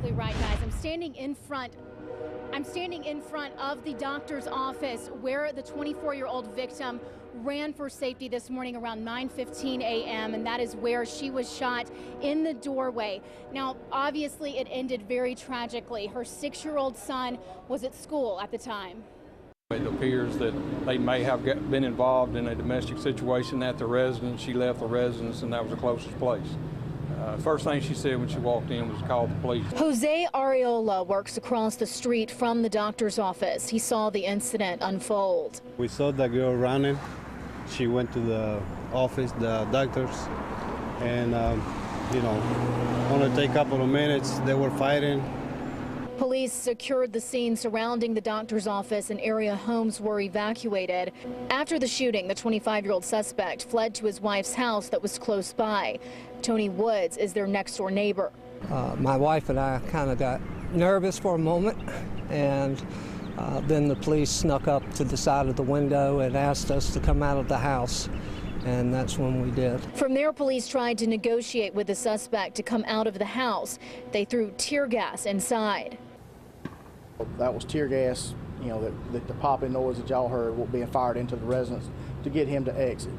exactly right, guys. I'm standing in front of the doctor's office where the 24-year-old victim ran for safety this morning around 9:15 a.m. and that is where she was shot in the doorway. Now, obviously, it ended very tragically. Her 6-year-old son was at school at the time. It appears that they may have been involved in a domestic situation at the residence. She left the residence, and that was the closest place. First thing she said when she walked in was call the police. Jose Areola works across the street from the doctor's office. He saw the incident unfold. We saw the girl running. She went to the office, the doctor's, and only take a couple of minutes. They were fighting. Police secured the scene surrounding the doctor's office and area homes were evacuated. After the shooting, the 25-year-old suspect fled to his wife's house that was close by. Tony Woods is their next-door neighbor. My wife and I kind of got nervous for a moment, and then the police snuck up to the side of the window and asked us to come out of the house. And that's when we did. From there, police tried to negotiate with the suspect to come out of the house. They threw tear gas inside. That was tear gas, the popping noise that y'all heard being fired into the residence to get him to exit.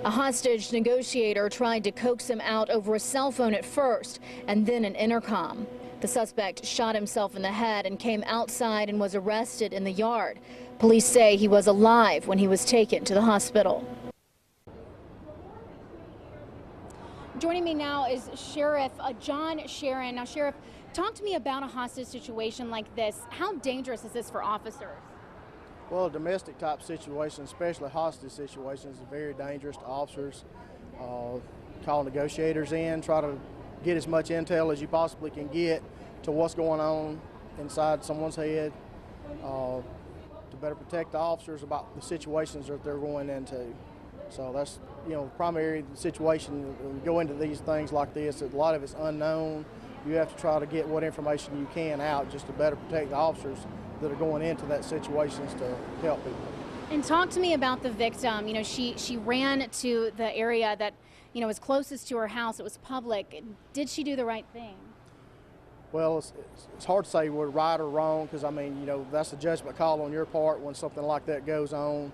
A hostage negotiator tried to coax him out over a cell phone at first and then an intercom. The suspect shot himself in the head and came outside and was arrested in the yard. Police say he was alive when he was taken to the hospital. Joining me now is Sheriff John Sharon. Now, Sheriff, talk to me about a hostage situation like this. How dangerous is this for officers? Well, a domestic type situation, especially hostage situations, is very dangerous to officers. Call negotiators in, try to get as much intel as you possibly can get to what's going on inside someone's head to better protect the officers about the situations that they're going into. So that's, the primary situation. When you go into these things like this, a lot of it's unknown. You have to try to get what information you can out just to better protect the officers that are going into that situations to help people. And talk to me about the victim. She ran to the area that, was closest to her house. It was public. Did she do the right thing? Well, it's hard to say we're right or wrong because, that's a judgment call on your part when something like that goes on.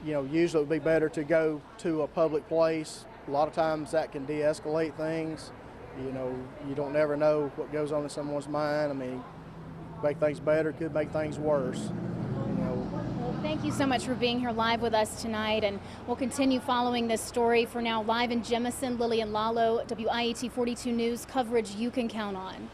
Usually it would be better to go to a public place. A lot of times that can de-escalate things. You don't never know what goes on in someone's mind. Make things better, could make things worse. Well, thank you so much for being here live with us tonight, and we'll continue following this story. For now, live in Jemison, Lillian Lalo, WIAT 42 News, coverage you can count on.